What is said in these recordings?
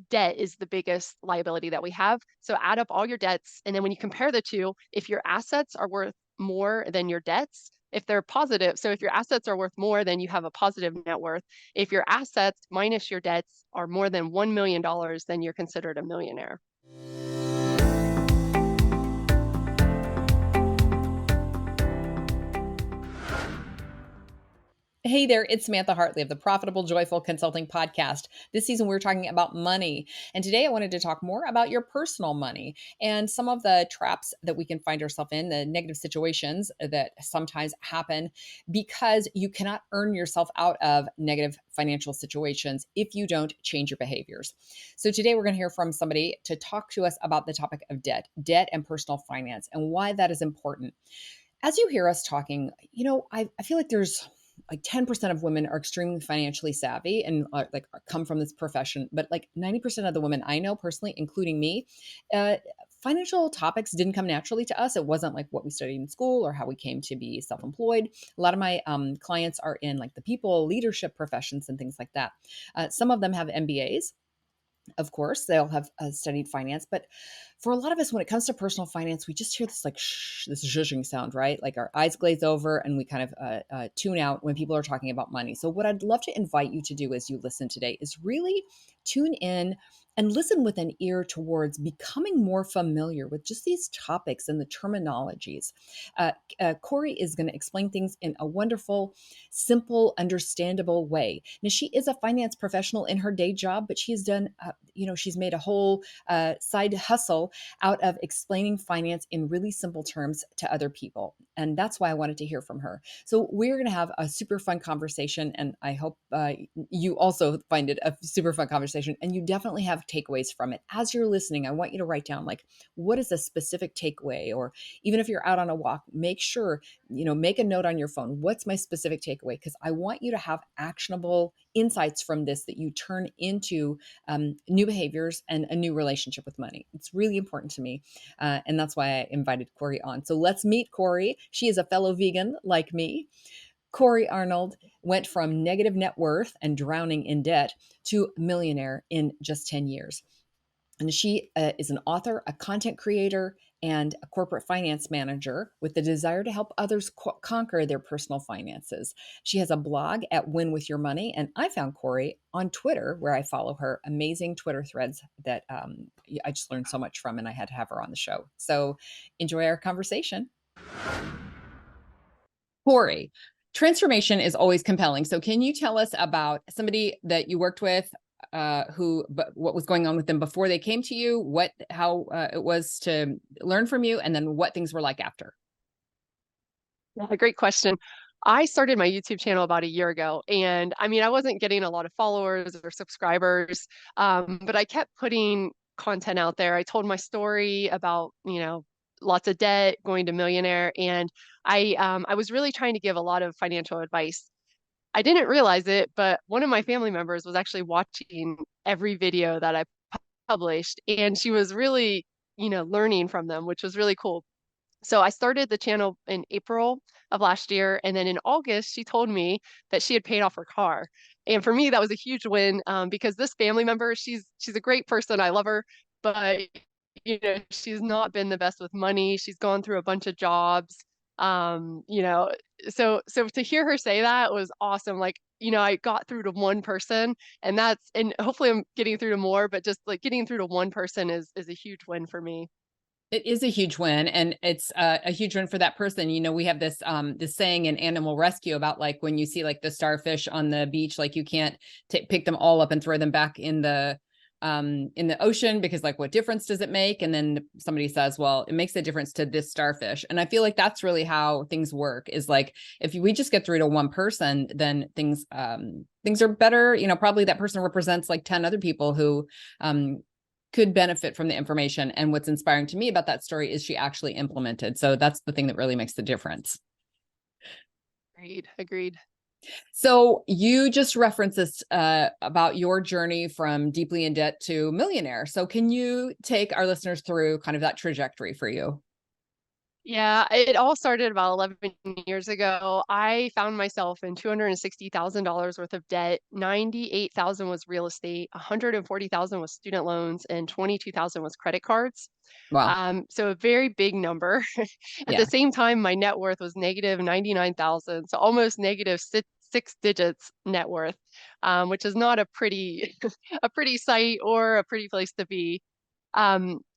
debt is the biggest liability that we have. So add up all your debts. And then when you compare the two, if your assets are worth more than your debts, if they're positive, so if your assets are worth more, then you have a positive net worth. If your assets minus your debts are more than $1 million, then you're considered a millionaire. Hey there, it's Samantha Hartley of the Profitable Joyful Consulting Podcast. This season, we're talking about money. And today, I wanted to talk more about your personal money and some of the traps that we can find ourselves in, the negative situations that sometimes happen because you cannot earn yourself out of negative financial situations if you don't change your behaviors. So, today, we're going to hear from somebody to talk to us about the topic of debt and personal finance, and why that is important. As you hear us talking, I feel like there's like 10% of women are extremely financially savvy and come from this profession, but like 90% of the women I know personally, including me, financial topics didn't come naturally to us. It wasn't like what we studied in school or how we came to be self-employed. A lot of my clients are in like the people leadership professions and things like that. Some of them have MBAs. Of course, they'll have studied finance, but for a lot of us, when it comes to personal finance, we just hear this like this zhuzhing sound, right? Like our eyes glaze over and we kind of tune out when people are talking about money. So, what I'd love to invite you to do as you listen today is really tune in and listen with an ear towards becoming more familiar with just these topics and the terminologies. Cori is going to explain things in a wonderful, simple, understandable way. Now, she is a finance professional in her day job, but she's done, she's made a whole side hustle out of explaining finance in really simple terms to other people. And that's why I wanted to hear from her. So we're going to have a super fun conversation. And I hope you also find it a super fun conversation. And you definitely have takeaways from it. As you're listening, I want you to write down like, what is a specific takeaway? Or even if you're out on a walk, make sure, make a note on your phone. What's my specific takeaway? Because I want you to have actionable insights from this that you turn into new behaviors and a new relationship with money. It's really important to me. And that's why I invited Cori on. So let's meet Cori. She is a fellow vegan like me. Cori Arnold went from negative net worth and drowning in debt to millionaire in just 10 years. And she is an author, a content creator, and a corporate finance manager with the desire to help others conquer their personal finances. She has a blog at Win With Your Money, and I found Cori on Twitter, where I follow her amazing Twitter threads that I just learned so much from, and I had to have her on the show. So enjoy our conversation. Cori, transformation is always compelling. So can you tell us about somebody that you worked with, what was going on with them before they came to you, how it was to learn from you, and then what things were like after? Yeah, a great question. I started my YouTube channel about a year ago, and I mean, I wasn't getting a lot of followers or subscribers, but I kept putting content out there. I told my story about, lots of debt, going to millionaire, and I was really trying to give a lot of financial advice. I didn't realize it, but one of my family members was actually watching every video that I published, and she was really, learning from them, which was really cool. So I started the channel in April of last year, and then in August, she told me that she had paid off her car. And for me, that was a huge win because this family member, she's a great person. I love her, but she's not been the best with money. She's gone through a bunch of jobs. Um, you know, so to hear her say that was awesome. Like, I got through to one person, and hopefully I'm getting through to more, but just like getting through to one person is a huge win for me. It is a huge win, and it's a huge win for that person. We have this saying in animal rescue about like when you see like the starfish on the beach, like you can't pick them all up and throw them back in the ocean because like what difference does it make? And then somebody says, well, it makes a difference to this starfish. And I feel like that's really how things work. Is like if we just get through to one person, then things are better. Probably that person represents like 10 other people who could benefit from the information. And what's inspiring to me about that story is she actually implemented. So that's the thing that really makes the difference. Agreed. So you just referenced this about your journey from deeply in debt to millionaire. So can you take our listeners through kind of that trajectory for you? Yeah, it all started about 11 years ago. I found myself in $260,000 worth of debt. 98,000 was real estate, 140,000 was student loans, and 22,000 was credit cards. Wow. So a very big number. At the Yeah. same time, my net worth was negative 99,000, so almost negative six digits net worth, which is not a pretty a pretty sight or a pretty place to be.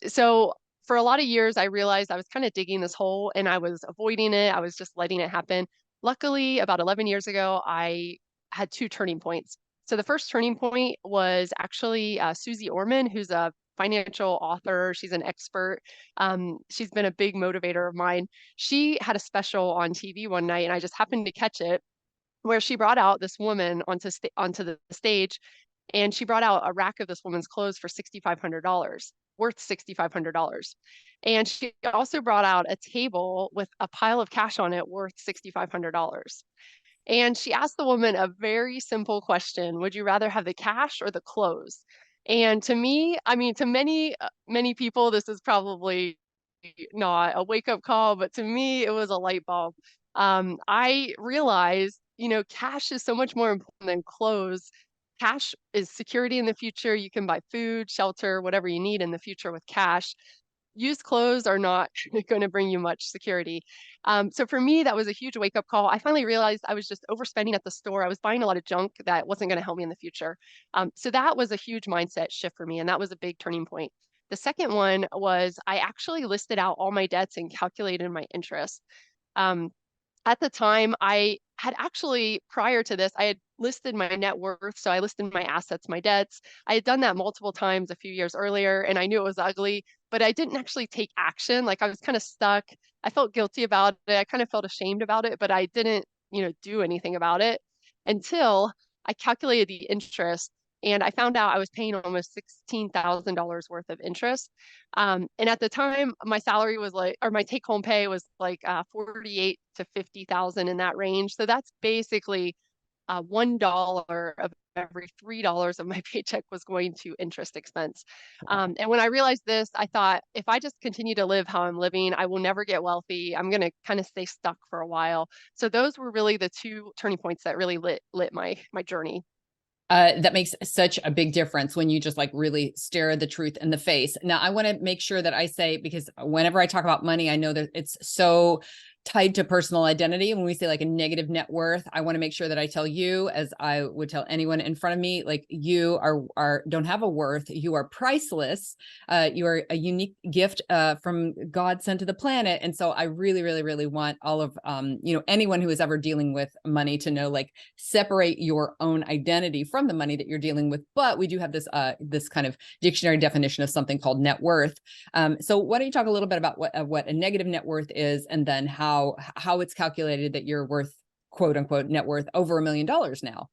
So for a lot of years, I realized I was kind of digging this hole and I was avoiding it. I was just letting it happen. Luckily, about 11 years ago, I had two turning points. So the first turning point was actually Susie Orman, who's a financial author. She's an expert. She's been a big motivator of mine. She had a special on TV one night, and I just happened to catch it where she brought out this woman onto the stage, and she brought out a rack of this woman's clothes for $6,500, worth $6,500. And she also brought out a table with a pile of cash on it worth $6,500. And she asked the woman a very simple question: would you rather have the cash or the clothes? And to me, I mean, to many people, this is probably not a wake up call, but to me, it was a light bulb. I realized, cash is so much more important than clothes. Cash is security in the future. You can buy food, shelter, whatever you need in the future with cash. Used clothes are not going to bring you much security. So for me, that was a huge wake up call. I finally realized I was just overspending at the store. I was buying a lot of junk that wasn't going to help me in the future. So that was a huge mindset shift for me, and that was a big turning point. The second one was I actually listed out all my debts and calculated my interest. Um, at the time, I had actually, prior to this, I had listed my net worth. So I listed my assets, my debts. I had done that multiple times a few years earlier, and I knew it was ugly, but I didn't actually take action. Like I was kind of stuck. I felt guilty about it. I kind of felt ashamed about it, but I didn't, do anything about it until I calculated the interest. And I found out I was paying almost $16,000 worth of interest. And at the time, my salary was like, or my take home pay was like 48 to 50,000 in that range. So that's basically $1 of every $3 of my paycheck was going to interest expense. And when I realized this, I thought if I just continue to live how I'm living, I will never get wealthy. I'm going to kind of stay stuck for a while. So those were really the two turning points that really lit my journey. That makes such a big difference when you just like really stare the truth in the face. Now, I want to make sure that I say, because whenever I talk about money, I know that it's so tied to personal identity. When we say like a negative net worth, I want to make sure that I tell you, as I would tell anyone in front of me, like you are don't have a worth. You are priceless. You are a unique gift from God sent to the planet. And so I really, really, really want all of anyone who is ever dealing with money to know, like, separate your own identity from the money that you're dealing with. But we do have this kind of dictionary definition of something called net worth. So why don't you talk a little bit about what a negative net worth is, and then how it's calculated that you're worth, quote unquote, net worth over $1 million now.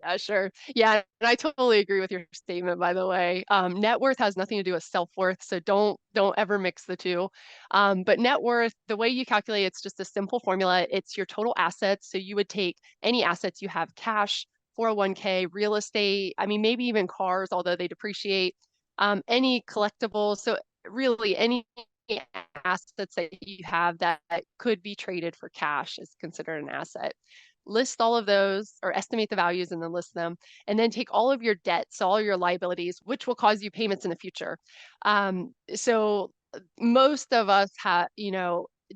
Yeah, sure. Yeah, and I totally agree with your statement, by the way. Net worth has nothing to do with self-worth, so don't ever mix the two. But net worth, the way you calculate it's just a simple formula. It's your total assets. So you would take any assets you have, cash, 401k, real estate, I mean, maybe even cars, although they depreciate, any collectibles. So really any assets that you have that could be traded for cash is considered an asset. List all of those or estimate the values and then list them, and then take all of your debts, all your liabilities, which will cause you payments in the future. So most of us have,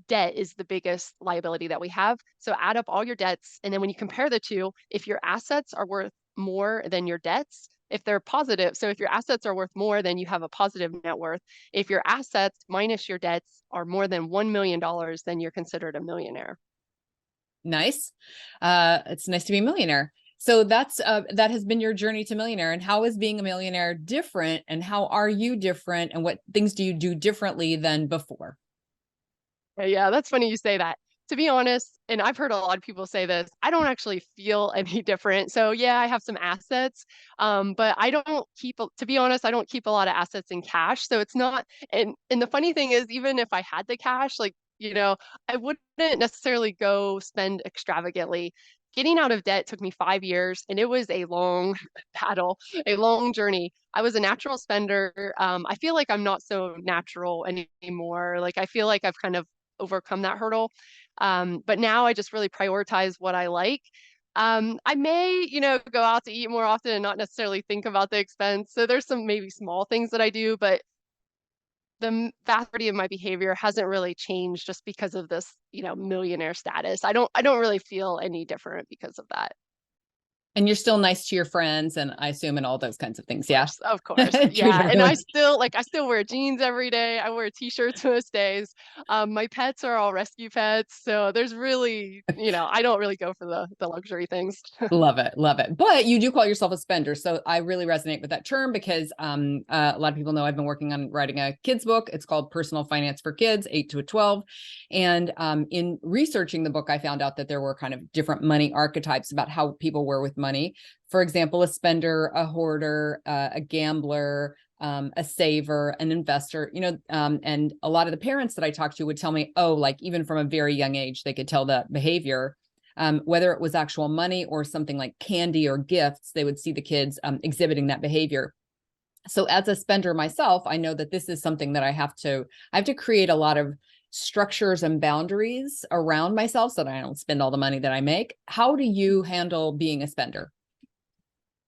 debt is the biggest liability that we have. So add up all your debts, and then when you compare the two, if your assets are worth more than your debts, if they're positive, so if your assets are worth more, then you have a positive net worth. If your assets minus your debts are more than $1 million, then you're considered a millionaire. Nice. It's nice to be a millionaire. So that has been your journey to millionaire. And how is being a millionaire different? And how are you different? And what things do you do differently than before? Yeah, that's funny you say that. To be honest, and I've heard a lot of people say this, I don't actually feel any different. So yeah, I have some assets, but I don't keep, to be honest, I don't keep a lot of assets in cash. So it's not, and the funny thing is, even if I had the cash, like, I wouldn't necessarily go spend extravagantly. getting out of debt took me 5 years, and it was a long battle, a long journey. I was a natural spender. I feel like I'm not so natural anymore. Like I feel like I've kind of overcome that hurdle. But now I just really prioritize what I like. I may, go out to eat more often and not necessarily think about the expense. So there's some maybe small things that I do, but the vast majority of my behavior hasn't really changed just because of this, millionaire status. I don't really feel any different because of that. And you're still nice to your friends, and I assume, and all those kinds of things. Yeah. Of course. Treat Yeah. And everyone. I still wear jeans every day. I wear t-shirts most days. My pets are all rescue pets. So there's really, I don't really go for the luxury things. Love it, love it. But you do call yourself a spender, so I really resonate with that term because a lot of people know I've been working on writing a kids book. It's called Personal Finance for Kids, 8 to 12. And in researching the book, I found out that there were kind of different money archetypes about how people were with money. For example, a spender, a hoarder, a gambler, a saver, an investor, and a lot of the parents that I talked to would tell me, oh, like even from a very young age, they could tell the behavior. Whether it was actual money or something like candy or gifts, they would see the kids exhibiting that behavior. So as a spender myself, I know that this is something that I have to create a lot of structures and boundaries around myself so that I don't spend all the money that I make. How do you handle being a spender?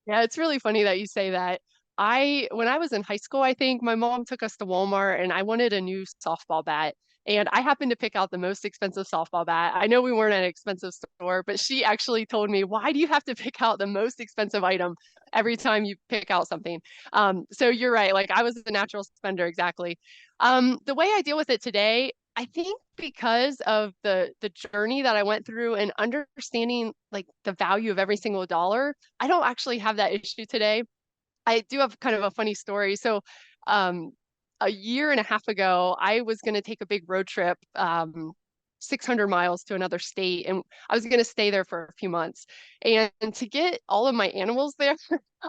Yeah, it's really funny that you say that. When I was in high school, I think my mom took us to Walmart and I wanted a new softball bat. And I happened to pick out the most expensive softball bat. I know we weren't at an expensive store, but she actually told me, why do you have to pick out the most expensive item every time you pick out something? So you're right. Like I was a natural spender, exactly. The way I deal with it today, I think because of the journey that I went through and understanding like the value of every single dollar, I don't actually have that issue today. I do have kind of a funny story. So, um, a year and a half ago, I was going to take a big road trip, 600 miles to another state, and I was going to stay there for a few months. And to get all of my animals there,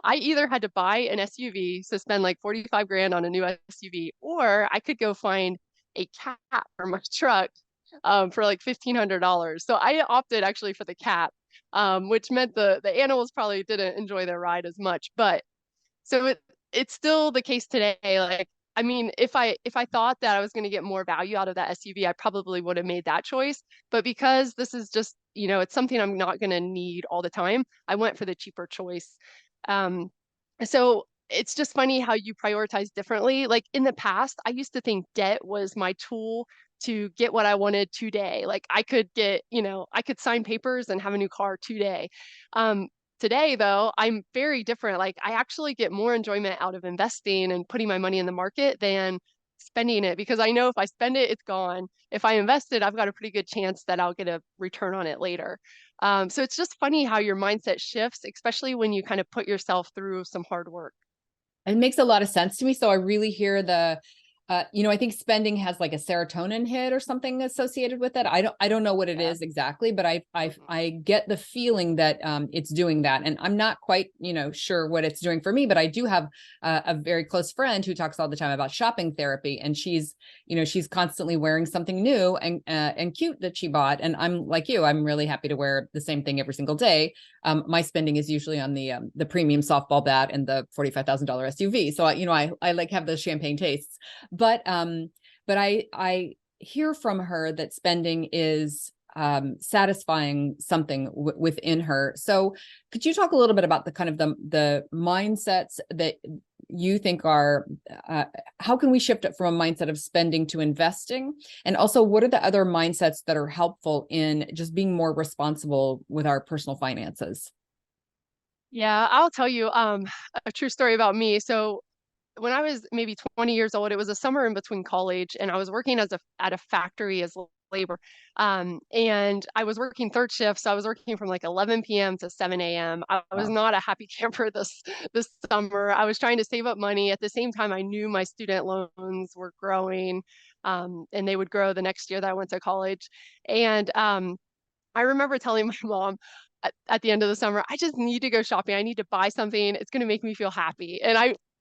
I either had to buy an SUV, so spend like 45 grand on a new SUV, or I could go find a cat for my truck, for like $1,500. So I opted actually for the cat, which meant the animals probably didn't enjoy their ride as much, but so it's still the case today. Like, I mean, if I thought that I was going to get more value out of that SUV, I probably would have made that choice. But because this is just, it's something I'm not going to need all the time, I went for the cheaper choice. Um, so it's just funny how you prioritize differently. Like in the past, I used to think debt was my tool to get what I wanted today. Like I could get, I could sign papers and have a new car today. Um, Today, though, I'm very different. Like I actually get more enjoyment out of investing and putting my money in the market than spending it because I know if I spend it, it's gone. If I invest it, I've got a pretty good chance that I'll get a return on it later. So it's just funny how your mindset shifts, especially when you kind of put yourself through some hard work. It makes a lot of sense to me. So I really hear I think spending has like a serotonin hit or something associated with it. I don't know what it Yeah. is exactly, but I I Mhm. I get the feeling that it's doing that, and I'm not quite sure what it's doing for me. But I do have a very close friend who talks all the time about shopping therapy, and she's constantly wearing something new and cute that she bought, and I'm like you, I'm really happy to wear the same thing every single day. My spending is usually on the premium softball bat and the $45,000 SUV. So I like have those champagne tastes, but I hear from her that spending is satisfying something within her. So could you talk a little bit about the kind of the mindsets that you think are how can we shift it from a mindset of spending to investing? And also, what are the other mindsets that are helpful in just being more responsible with our personal finances? Yeah, I'll tell you a true story about me. So when I was maybe 20 years old, it was a summer in between college, and I was working at a factory as labor. And I was working third shift, so I was working from like 11 p.m. to 7 a.m. I was Wow. not a happy camper this summer. I was trying to save up money. At the same time, I knew my student loans were growing, and they would grow the next year that I went to college. And I remember telling my mom at the end of the summer, I just need to go shopping. I need to buy something. It's going to make me feel happy. And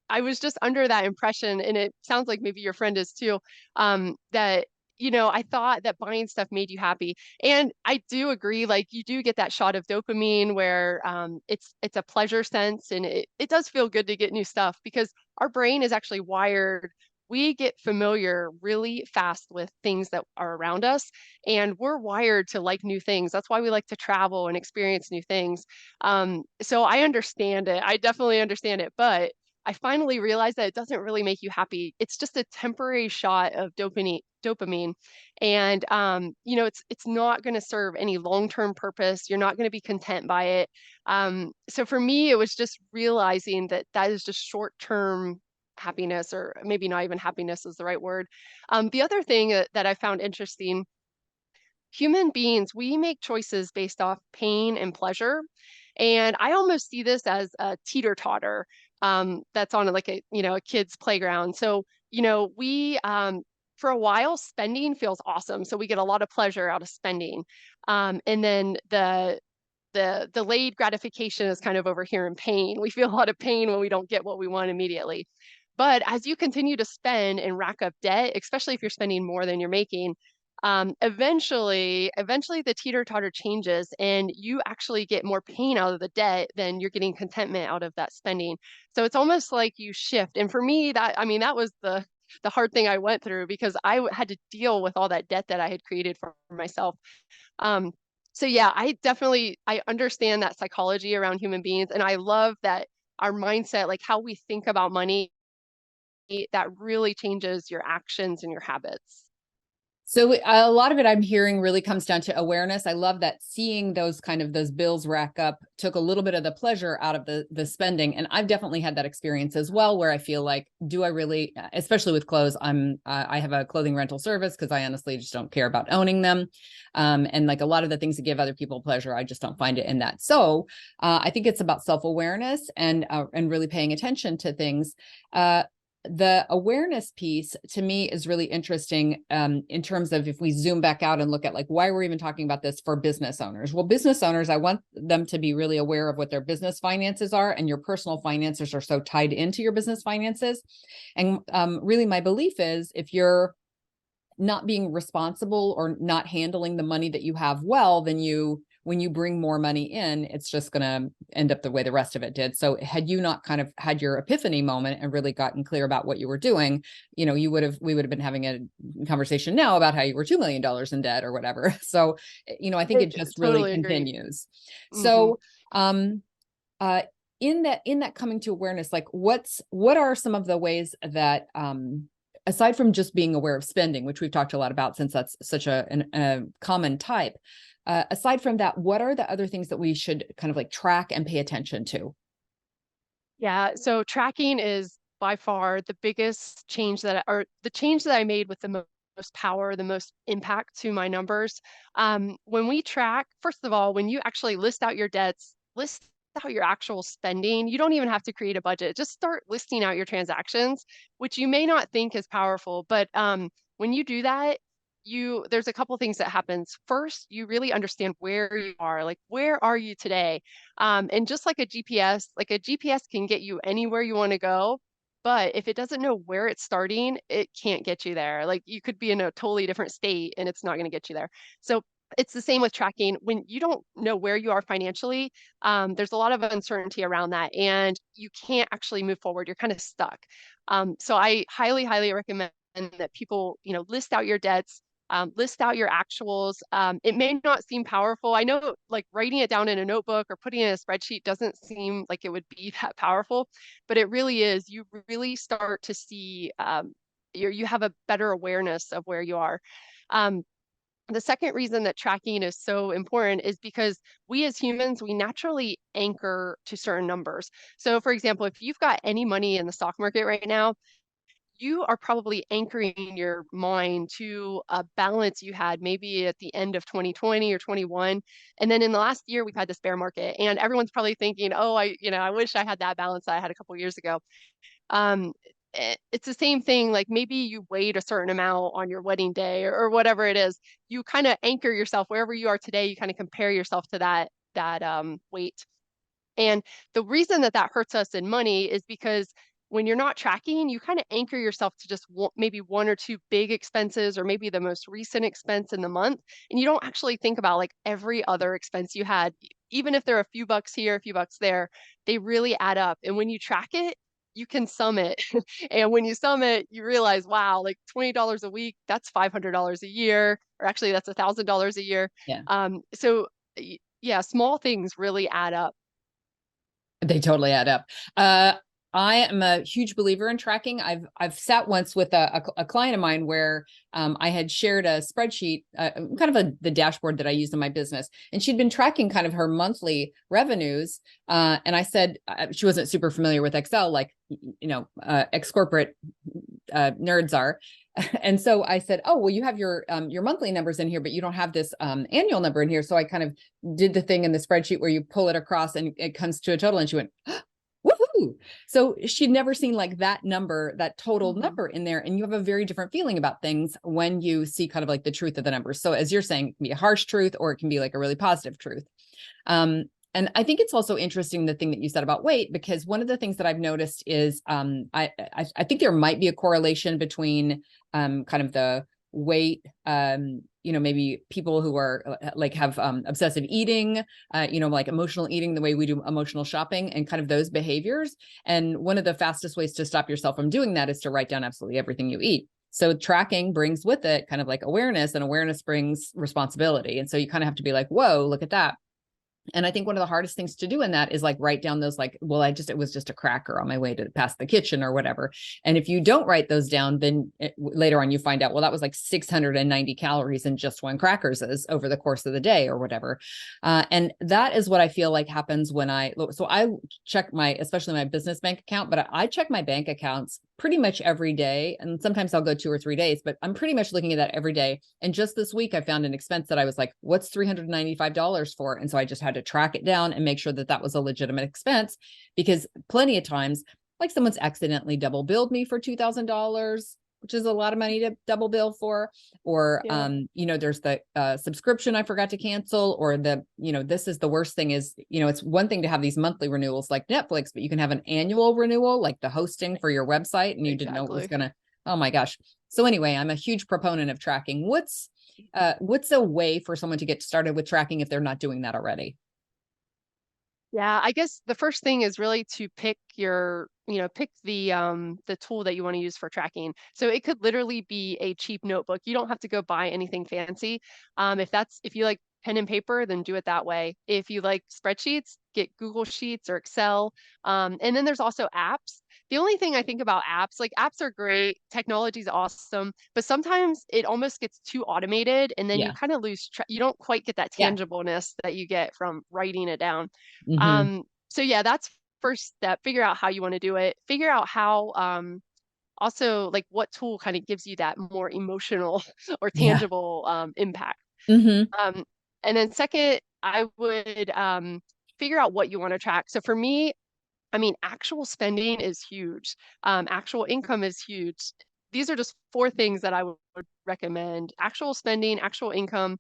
I was just under that impression, and it sounds like maybe your friend is too, that I thought that buying stuff made you happy. And I do agree, like you do get that shot of dopamine where it's a pleasure sense and it does feel good to get new stuff because our brain is actually wired. We get familiar really fast with things that are around us, and we're wired to like new things. That's why we like to travel and experience new things. So I understand it. I definitely understand it, but I finally realized that it doesn't really make you happy. It's just a temporary shot of dopamine. And it's not going to serve any long-term purpose. You're not going to be content by it. So for me, it was just realizing that that is just short-term happiness, or maybe not even happiness is the right word. The other thing that I found interesting, human beings, we make choices based off pain and pleasure. And I almost see this as a teeter-totter that's on like a kid's playground. So, we for a while spending feels awesome. So we get a lot of pleasure out of spending. And then the delayed gratification is kind of over here in pain. We feel a lot of pain when we don't get what we want immediately. But as you continue to spend and rack up debt, especially if you're spending more than you're making, eventually the teeter-totter changes and you actually get more pain out of the debt than you're getting contentment out of that spending. So it's almost like you shift. And for me, that was the hard thing I went through because had to deal with all that debt that I had created for myself. Um, so yeah, I understand that psychology around human beings, and I love that our mindset, like how we think about money, that really changes your actions and your habits. So a lot of it I'm hearing really comes down to awareness. I love that seeing those bills rack up took a little bit of the pleasure out of the spending. And I've definitely had that experience as well, where I feel like, do I really, especially with clothes, I have a clothing rental service because I honestly just don't care about owning them. And like a lot of the things that give other people pleasure, I just don't find it in that. So I think it's about self-awareness and really paying attention to things. The awareness piece to me is really interesting in terms of if we zoom back out and look at like why we're even talking about this for business owners. Well, business owners, I want them to be really aware of what their business finances are, and your personal finances are so tied into your business finances. And really my belief is if you're not being responsible or not handling the money that you have well, then when you bring more money in, it's just going to end up the way the rest of it did. So had you not kind of had your epiphany moment and really gotten clear about what you were doing, we would have been having a conversation now about how you were $2 million in debt or whatever. So, I think I it just really totally agree. continues. Hmm. So, in that coming to awareness, like what are some of the ways that, aside from just being aware of spending, which we've talked a lot about since that's such a common type, aside from that, what are the other things that we should kind of like track and pay attention to? Yeah, so tracking is by far the biggest change or the change that I made with the most power, the most impact to my numbers. When we track, first of all, when you actually list out your debts, list out your actual spending, you don't even have to create a budget. Just start listing out your transactions, which you may not think is powerful, but when you do that, there's a couple things that happens. First, you really understand where you are, like where are you today? And just like a GPS can get you anywhere you want to go. But if it doesn't know where it's starting, it can't get you there. Like you could be in a totally different state and it's not going to get you there. So it's the same with tracking. When you don't know where you are financially, there's a lot of uncertainty around that and you can't actually move forward. You're kind of stuck. So I highly, highly recommend that people, list out your debts, list out your actuals. It may not seem powerful. I know like writing it down in a notebook or putting it in a spreadsheet doesn't seem like it would be that powerful, but it really is. You really start to see you have a better awareness of where you are. Um, the second reason that tracking is so important is because we as humans, we naturally anchor to certain numbers. So for example, if you've got any money in the stock market right now, you are probably anchoring your mind to a balance you had maybe at the end of 2020 or 21. And then in the last year, we've had this bear market, and everyone's probably thinking, oh, I wish I had that balance that I had a couple years ago. Um, it's the same thing. Like maybe you weighed a certain amount on your wedding day or whatever it is. You kind of anchor yourself wherever you are today. You kind of compare yourself to that weight. And the reason that hurts us in money is because when you're not tracking, you kind of anchor yourself to just maybe one or two big expenses or maybe the most recent expense in the month. And you don't actually think about like every other expense you had, even if they're a few bucks here, a few bucks there, they really add up. And when you track it, you can sum it. And when you sum it, you realize, wow, like $20 a week, that's $500 a year, or actually that's $1,000 a year. Yeah. Yeah, small things really add up. They totally add up. I am a huge believer in tracking. I've sat once with a client of mine where I had shared a spreadsheet, kind of the dashboard that I used in my business, and she'd been tracking kind of her monthly revenues. And I said she wasn't super familiar with Excel, like ex-corporate nerds are. And so I said, oh, well, you have your monthly numbers in here, but you don't have this annual number in here. So I kind of did the thing in the spreadsheet where you pull it across and it comes to a total. And she went, woohoo. So she'd never seen like that number, that total number in there. And you have a very different feeling about things when you see kind of like the truth of the numbers. So as you're saying, it can be a harsh truth, or it can be like a really positive truth. And I think it's also interesting, the thing that you said about weight, because one of the things that I've noticed is I think there might be a correlation between kind of the weight, maybe people who are like have obsessive eating, like emotional eating, the way we do emotional shopping, and kind of those behaviors. And one of the fastest ways to stop yourself from doing that is to write down absolutely everything you eat. So tracking brings with it kind of like awareness, and awareness brings responsibility. And so you kind of have to be like, whoa, look at that. And I think one of the hardest things to do in that is like write down those like, well, it was just a cracker on my way to past the kitchen or whatever. And if you don't write those down, then later on you find out, well, that was like 690 calories in just one crackers over the course of the day or whatever. And that is what I feel like happens when I check especially my business bank account, but I check my bank accounts pretty much every day. And sometimes I'll go 2 or 3 days, but I'm pretty much looking at that every day. And just this week, I found an expense that I was like, what's $395 for? And so I just had to track it down and make sure that that was a legitimate expense, because plenty of times, like someone's accidentally double billed me for $2,000, which is a lot of money to double bill for, or, there's the subscription I forgot to cancel, or this is the worst thing is, it's one thing to have these monthly renewals like Netflix, but you can have an annual renewal, like the hosting for your website, and you didn't know it was going to, oh my gosh. So anyway, I'm a huge proponent of tracking. What's a way for someone to get started with tracking if they're not doing that already? Yeah, I guess the first thing is really to pick the tool that you want to use for tracking. So it could literally be a cheap notebook. You don't have to go buy anything fancy. If you like pen and paper, then do it that way. If you like spreadsheets, get Google Sheets or Excel. And then there's also apps. The only thing I think about apps, like apps are great, technology's awesome, but sometimes it almost gets too automated, and then you Yeah. kind of you don't quite get that Yeah. tangibleness that you get from writing it down. Mm-hmm. So yeah, that's first step. Figure out how you want to do it. Figure out how also like what tool kind of gives you that more emotional or Yeah. tangible impact. Mm-hmm. Um, and then second, I would figure out what you want to track. So for me, I mean, actual spending is huge. Actual income is huge. These are just 4 things that I would recommend: actual spending, actual income,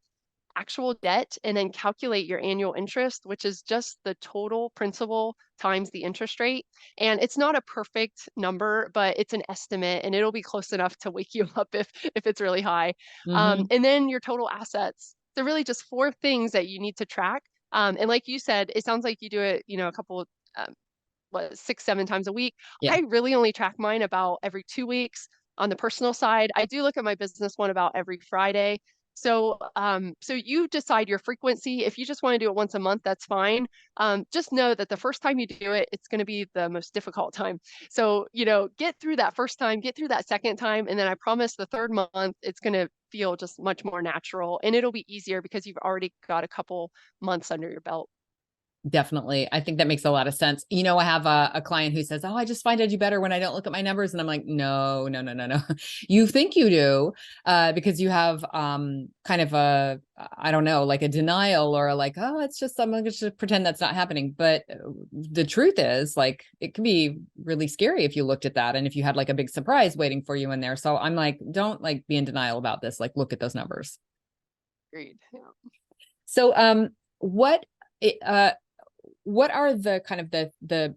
actual debt, and then calculate your annual interest, which is just the total principal times the interest rate. And it's not a perfect number, but it's an estimate, and it'll be close enough to wake you up if it's really high. Mm-hmm. And then your total assets. So really just 4 things that you need to track. And like you said, it sounds like you do it, a couple um, 6, 7 times a week. Yeah. I really only track mine about every 2 weeks. On the personal side, I do look at my business one about every Friday. So you decide your frequency. If you just want to do it once a month, that's fine. Just know that the first time you do it, it's going to be the most difficult time. So, get through that first time, get through that second time, and then I promise the third month, it's going to feel just much more natural, and it'll be easier because you've already got a couple months under your belt. Definitely. I think that makes a lot of sense. I have a client who says, oh, I just find I do better when I don't look at my numbers. And I'm like, no, no, no, no, no. You think you do, because you have kind of I don't know, like a denial, or like, oh, it's just, I'm going to just pretend that's not happening. But the truth is, like, it can be really scary if you looked at that, and if you had like a big surprise waiting for you in there. So I'm like, don't like be in denial about this. Like, look at those numbers. Agreed. Yeah. So what, what are the kind of the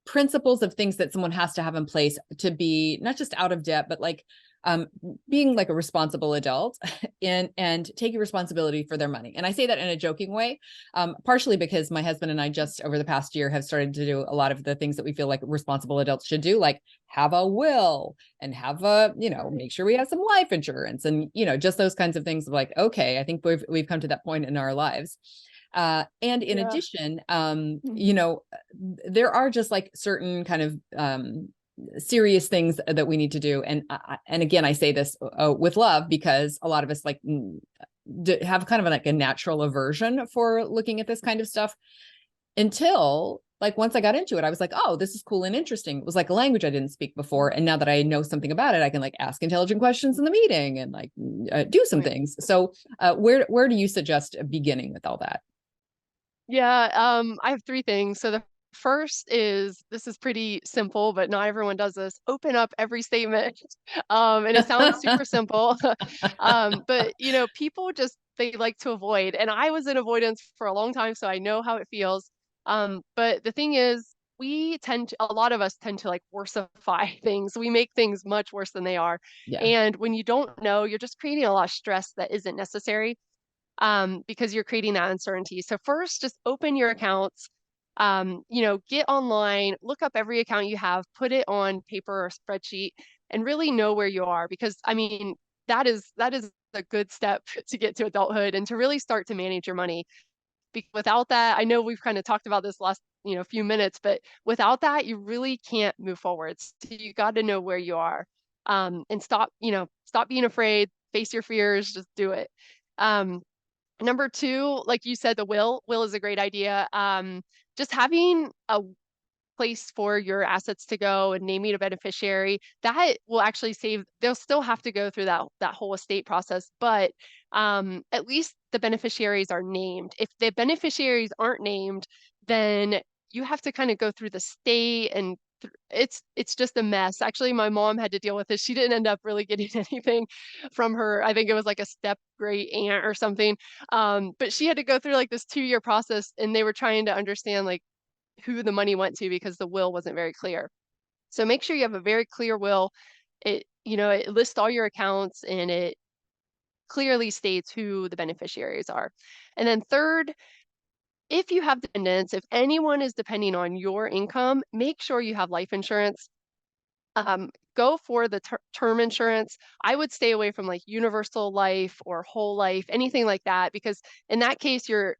principles of things that someone has to have in place to be not just out of debt, but like being like a responsible adult and taking responsibility for their money. And I say that in a joking way, partially because my husband and I just over the past year have started to do a lot of the things that we feel like responsible adults should do, like have a will and have a, make sure we have some life insurance and, just those kinds of things of like, okay, I think we've come to that point in our lives. And in Yeah. addition, there are just like certain kind of serious things that we need to do. And again, I say this with love, because a lot of us like have kind of like a natural aversion for looking at this kind of stuff until like once I got into it, I was like, oh, this is cool and interesting. It was like a language I didn't speak before. And now that I know something about it, I can like ask intelligent questions in the meeting and like do some Right. things. So where do you suggest beginning with all that? Yeah, I have three things. So the first is this is pretty simple, but not everyone does this. Open up every statement. And it sounds super simple. But people just they like to avoid, and I was in avoidance for a long time, so I know how it feels. But the thing is, a lot of us tend to like worsify things. We make things much worse than they are. Yeah, And when you don't know, you're just creating a lot of stress that isn't necessary, because you're creating that uncertainty. So first, just open your accounts. Get online, look up every account you have, put it on paper or spreadsheet, and really know where you are. Because I mean, that is a good step to get to adulthood and to really start to manage your money. Because without that, I know we've kind of talked about this last few minutes, but without that, you really can't move forward. So you got to know where you are, and stop being afraid, face your fears, just do it. Um, Number two, like you said, the will is a great idea. Just having a place for your assets to go and naming a beneficiary, that will actually save, they'll still have to go through that whole estate process, but at least the beneficiaries are named. If the beneficiaries aren't named, then you have to kind of go through the state, and it's just a mess. Actually, my mom had to deal with this. She didn't end up really getting anything from her. I think it was like a step great aunt or something. But she had to go through like this 2-year process, and they were trying to understand like who the money went to because the will wasn't very clear. So make sure you have a very clear will. It lists all your accounts, and it clearly states who the beneficiaries are. And then third, if you have dependents, if anyone is depending on your income, make sure you have life insurance. Go for the term insurance. I would stay away from like universal life or whole life, anything like that, because in that case, you're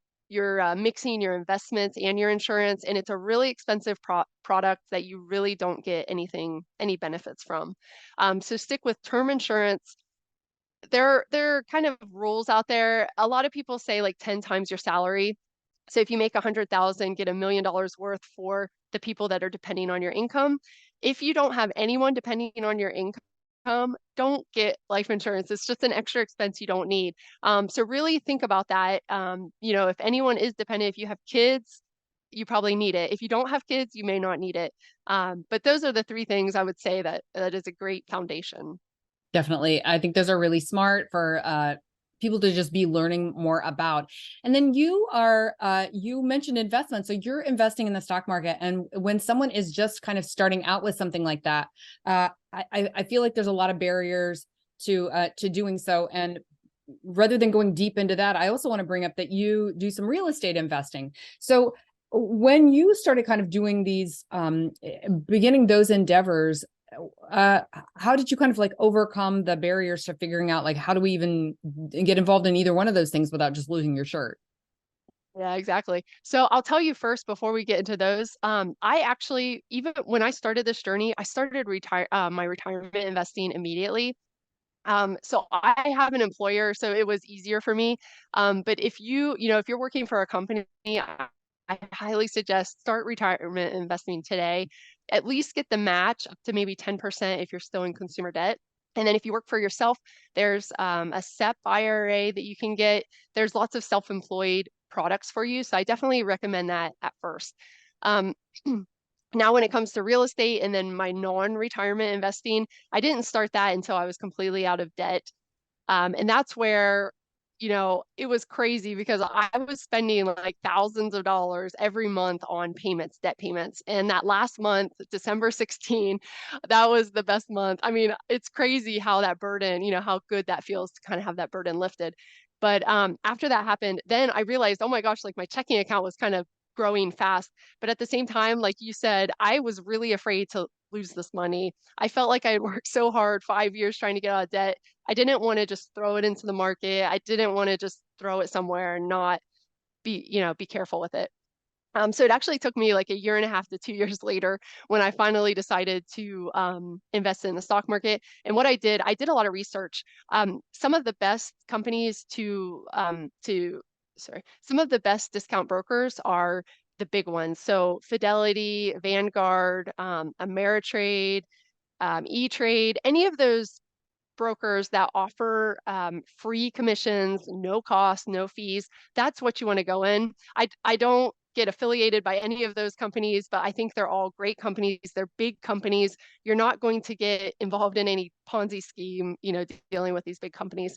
mixing your investments and your insurance, and it's a really expensive product that you really don't get any benefits from. So stick with term insurance. There are kind of rules out there. A lot of people say like 10 times your salary. So if you make 100,000, get $1 million worth for the people that are depending on your income. If you don't have anyone depending on your income, don't get life insurance. It's just an extra expense you don't need. So really think about that. If anyone is dependent, if you have kids, you probably need it. If you don't have kids, you may not need it. But those are the three things I would say that is a great foundation. definitely. I think those are really smart for people to just be learning more about. And then you mentioned investment. So you're investing in the stock market. And when someone is just kind of starting out with something like that, I feel like there's a lot of barriers to doing so. And rather than going deep into that, I also want to bring up that you do some real estate investing. So when you started kind of doing these, beginning those endeavors, uh, how did you kind of like overcome the barriers to figuring out like how do we even get involved in either one of those things without just losing your shirt? Yeah, exactly. So I'll tell you first before we get into those. I actually, even when I started this journey, I started my retirement investing immediately. So I have an employer, so it was easier for me. But if you're working for a company, I highly suggest start retirement investing today. At least get the match up to maybe 10% if you're still in consumer debt. And then if you work for yourself, there's a SEP IRA that you can get. There's lots of self-employed products for you. So I definitely recommend that at first. Um, Now, when it comes to real estate and then my non-retirement investing, I didn't start that until I was completely out of debt. And that's where, it was crazy because I was spending like thousands of dollars every month on payments, debt payments. And that last month, December 16, that was the best month. I mean, it's crazy how that burden, how good that feels to kind of have that burden lifted. But after that happened, then I realized, oh my gosh, like my checking account was kind of growing fast. But at the same time, like you said, I was really afraid to lose this money. I felt like I had worked so hard 5 years trying to get out of debt. I didn't want to just throw it into the market. I didn't want to just throw it somewhere and not be careful with it. So it actually took me like a year and a half to 2 years later when I finally decided to invest in the stock market. And what I did a lot of research. Some of the best companies some of the best discount brokers are the big ones. So Fidelity, Vanguard, Ameritrade, E-Trade, any of those brokers that offer free commissions, no cost, no fees. That's what you want to go in. I don't get affiliated by any of those companies, but I think they're all great companies. They're big companies. You're not going to get involved in any Ponzi scheme, dealing with these big companies.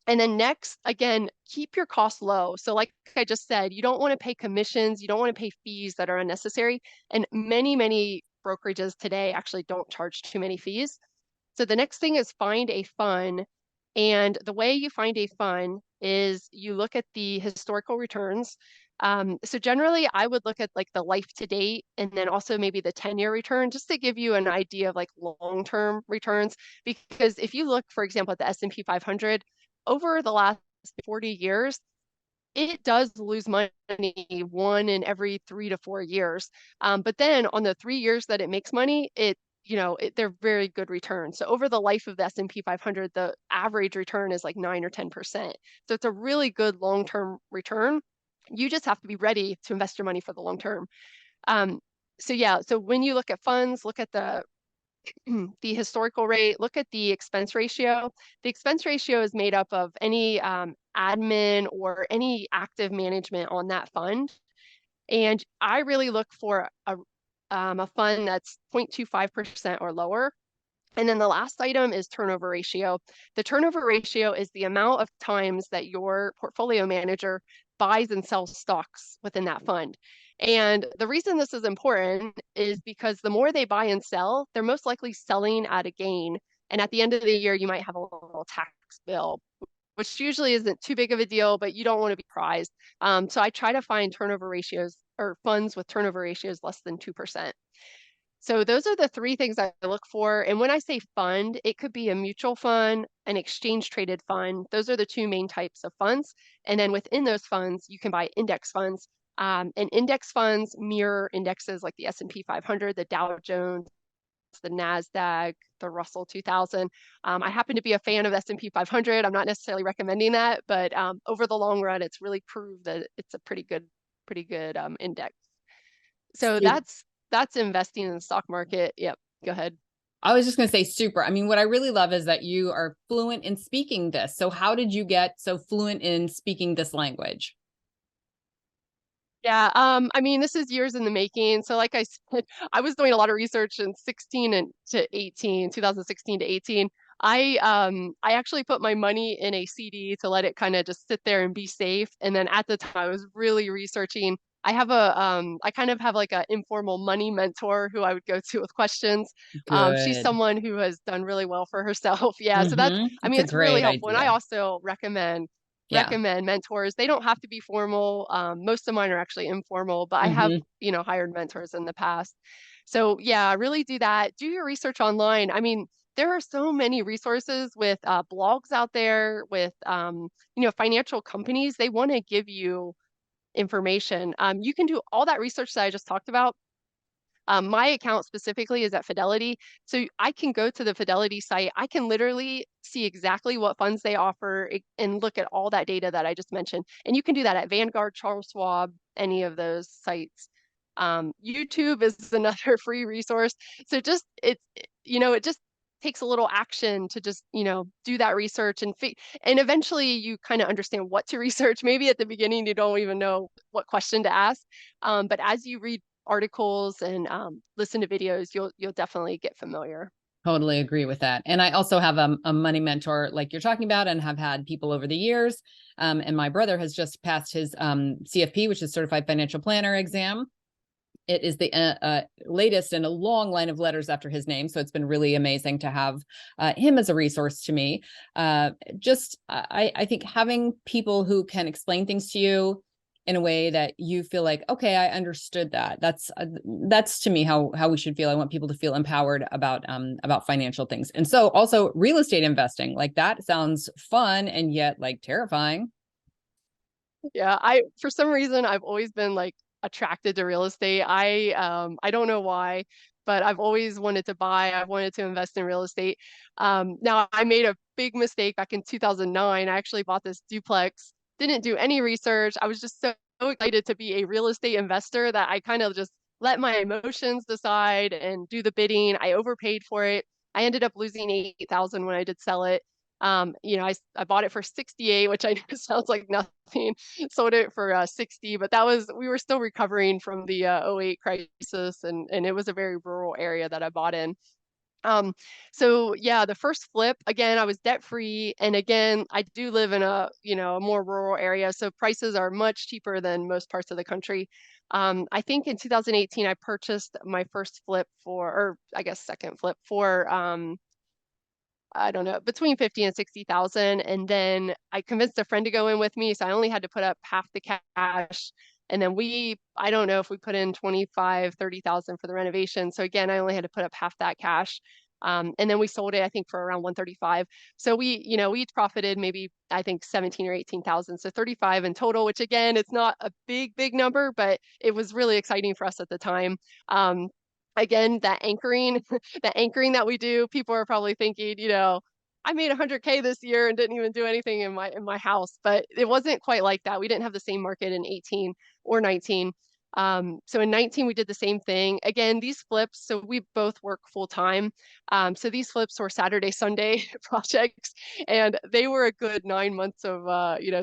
And then next, again, keep your costs low. So like I just said, you don't want to pay commissions, you don't want to pay fees that are unnecessary. And many brokerages today actually don't charge too many fees. So the next thing is find a fund. And the way you find a fund is you look at the historical returns. So generally, I would look at like the life to date and then also maybe the 10-year return just to give you an idea of like long-term returns. Because if you look, for example, at the S&P 500, over the last 40 years, it does lose money one in every 3 to 4 years. But then on the 3 years that it makes money, they're very good returns. So over the life of the S&P 500, the average return is like 9 or 10%. So it's a really good long-term return. You just have to be ready to invest your money for the long term. Um, so yeah, so when you look at funds, look at the historical rate, look at the expense ratio. The expense ratio is made up of any admin or any active management on that fund. And I really look for a fund that's 0.25% or lower. And then the last item is turnover ratio. The turnover ratio is the amount of times that your portfolio manager buys and sells stocks within that fund. And the reason this is important is because the more they buy and sell, they're most likely selling at a gain. And at the end of the year, you might have a little tax bill, which usually isn't too big of a deal, but you don't want to be surprised. So I try to find turnover ratios or funds with turnover ratios less than 2%. So those are the three things I look for. And when I say fund, it could be a mutual fund, an exchange traded fund. Those are the two main types of funds. And then within those funds, you can buy index funds. And index funds mirror indexes like the S&P 500, the Dow Jones, the NASDAQ, the Russell 2000. I happen to be a fan of S&P 500. I'm not necessarily recommending that, but over the long run, it's really proved that it's a pretty good index. So that's investing in the stock market. Yep. Go ahead. I was just going to say super. I mean, what I really love is that you are fluent in speaking this. So how did you get so fluent in speaking this language? Yeah, I mean, this is years in the making. So like I said, I was doing a lot of research in 16 and to 18, 2016 to 18. I actually put my money in a CD to let it kind of just sit there and be safe. And then at the time I was really researching. I kind of have like an informal money mentor who I would go to with questions. She's Good. someone who has done really well for herself. Yeah, so I It's mean, a it's really great helpful. And I idea. also Yeah. recommend mentors. They don't have to be formal. Most of mine are actually informal, but I have, hmm hired mentors in the past. So yeah, really do that. Do your research online. I mean, there are so many resources with blogs out there with, financial companies. They want to give you information. You can do all that research that I just talked about. My account specifically is at Fidelity. So I can go to the Fidelity site. I can literally see exactly what funds they offer and look at all that data that I just mentioned. And you can do that at Vanguard, Charles Schwab, any of those sites. YouTube is another free resource. So it just takes a little action to just, do that research and eventually you kind of understand what to research. Maybe at the beginning you don't even know what question to ask. But as you read articles and listen to videos, you'll definitely get familiar. Totally agree with that. And I also have a money mentor like you're talking about, and have had people over the years. And my brother has just passed his CFP, which is Certified Financial Planner exam. It is the latest in a long line of letters after his name. So it's been really amazing to have him as a resource to me. I think having people who can explain things to you in a way that you feel like, okay, I understood that. That's to me how we should feel. I want people to feel empowered about financial things. And so also real estate investing, like that sounds fun and yet like terrifying. Yeah, for some reason I've always been like attracted to real estate. I don't know why, but I've always wanted to buy, I've wanted to invest in real estate. Now I made a big mistake back in 2009. I actually bought this duplex, didn't do any research. I was just so excited to be a real estate investor that I kind of just let my emotions decide and do the bidding. I overpaid for it. I ended up losing 8,000 when I did sell it. I bought it for 68, which I know sounds like nothing. Sold it for 60, but we were still recovering from the '08 crisis, and it was a very rural area that I bought in. Um, so yeah, the first flip, again, I was debt free. And again, I do live in a more rural area. So prices are much cheaper than most parts of the country. I think in 2018, I purchased my first flip or I guess second flip for, I don't know, between 50 and 60,000. And then I convinced a friend to go in with me. So I only had to put up half the cash. And then I don't know if we put in 25, 30,000 for the renovation. So again, I only had to put up half that cash. And then we sold it, I think, for around 135. So we each profited maybe, I think, 17 or 18,000. So 35 in total, which again, it's not a big number, but it was really exciting for us at the time. Again, that anchoring, the anchoring that we do, people are probably thinking, I made 100K this year and didn't even do anything in my house, but it wasn't quite like that. We didn't have the same market in 18 or 19. So in 19 we did the same thing. Again, these flips, so we both work full time. So these flips were Saturday, Sunday projects, and they were a good 9 months of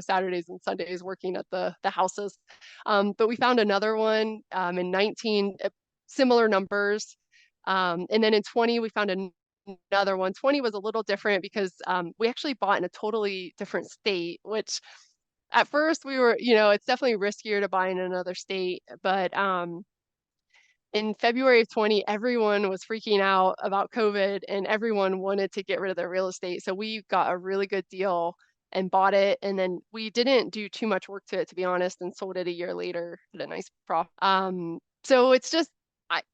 Saturdays and Sundays working at the houses. But we found another one in 19, similar numbers. And then in 20, we found another one. 20 was a little different because we actually bought in a totally different state, which at first we were, it's definitely riskier to buy in another state. But in February of 20, everyone was freaking out about COVID and everyone wanted to get rid of their real estate. So we got a really good deal and bought it. And then we didn't do too much work to it, to be honest, and sold it a year later at a nice profit. So it's just,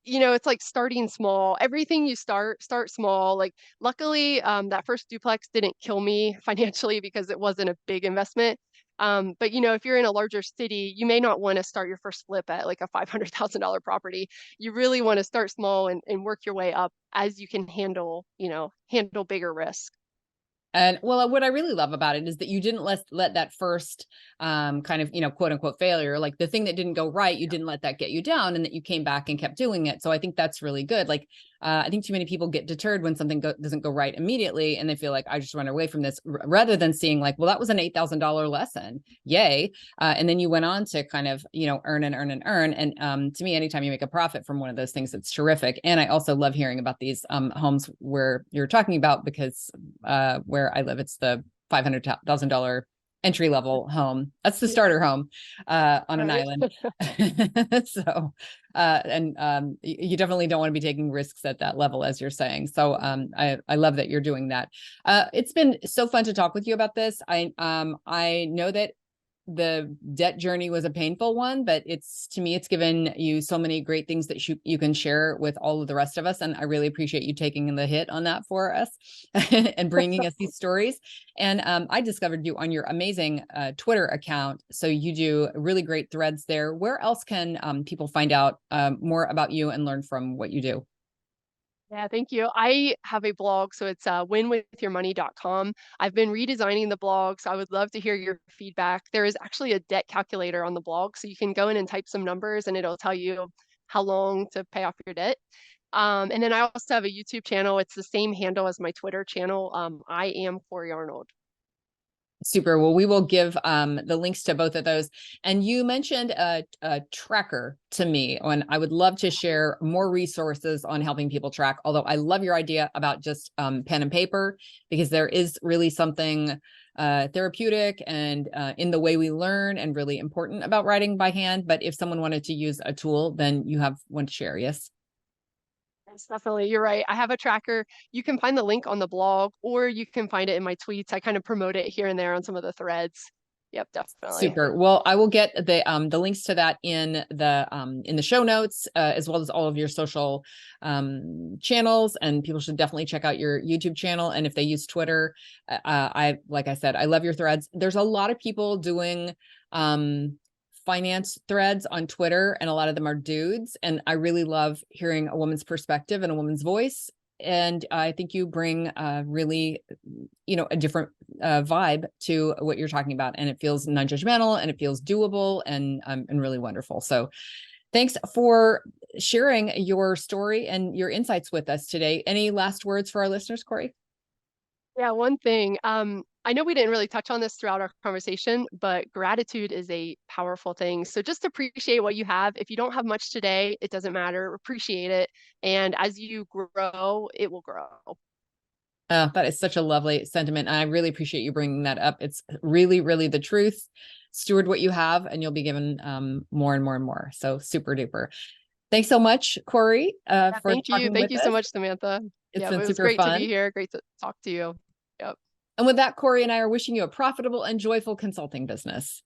it's like starting small. Everything you start small. Like luckily, that first duplex didn't kill me financially because it wasn't a big investment. But if you're in a larger city, you may not want to start your first flip at like a $500,000 property. You really want to start small and work your way up as you can handle bigger risk. And well, what I really love about it is that you didn't let that first kind of, quote unquote failure, like the thing that didn't go right, you didn't let that get you down, and that you came back and kept doing it. So I think that's really good. Like I think too many people get deterred when something doesn't go right immediately, and they feel like I just run away from this, rather than seeing like, well, that was an $8,000 lesson, yay! And then you went on to kind of earn and earn and earn. And to me, anytime you make a profit from one of those things, it's terrific. And I also love hearing about these homes where you're talking about, because where I live, it's the $500,000 entry level home. That's the starter home on an Right. island. So, you definitely don't want to be taking risks at that level, as you're saying. So, I love that you're doing that. It's been so fun to talk with you about this. I know that the debt journey was a painful one, but to me, it's given you so many great things that you can share with all of the rest of us. And I really appreciate you taking the hit on that for us and bringing us these stories. And I discovered you on your amazing Twitter account. So you do really great threads there. Where else can people find out more about you and learn from what you do? Yeah, thank you. I have a blog, so it's winwithyourmoney.com. I've been redesigning the blog, so I would love to hear your feedback. There is actually a debt calculator on the blog, so you can go in and type some numbers and it'll tell you how long to pay off your debt. And then I also have a YouTube channel. It's the same handle as my Twitter channel. I am Cori Arnold. Super. Well, we will give the links to both of those. And you mentioned a tracker to me, and I would love to share more resources on helping people track. Although I love your idea about just pen and paper, because there is really something therapeutic and in the way we learn and really important about writing by hand. But if someone wanted to use a tool, then you have one to share. Yes. Yes, definitely. You're right. I have a tracker. You can find the link on the blog, or you can find it in my tweets. I kind of promote it here and there on some of the threads. Yep, definitely. Super. Well, I will get the links to that in the show notes, as well as all of your social channels. And people should definitely check out your YouTube channel. And if they use Twitter, like I said, I love your threads. There's a lot of people doing finance threads on Twitter, and a lot of them are dudes. And I really love hearing a woman's perspective and a woman's voice. And I think you bring really, a different vibe to what you're talking about, and it feels non-judgmental, and it feels doable, and really wonderful. So thanks for sharing your story and your insights with us today. Any last words for our listeners, Cori? Yeah, one thing. I know we didn't really touch on this throughout our conversation, but gratitude is a powerful thing. So just appreciate what you have. If you don't have much today, it doesn't matter. Appreciate it. And as you grow, it will grow. That is such a lovely sentiment. And I really appreciate you bringing that up. It's really, really the truth. Steward what you have, and you'll be given more and more and more. So super duper. Thanks so much, Cori, Yeah, for thank you. talking Thank with you so us. much, Samantha. It's Yeah, been it was super great to be fun. here. Great to talk to you. Yep. And with that, Cori and I are wishing you a profitable and joyful consulting business.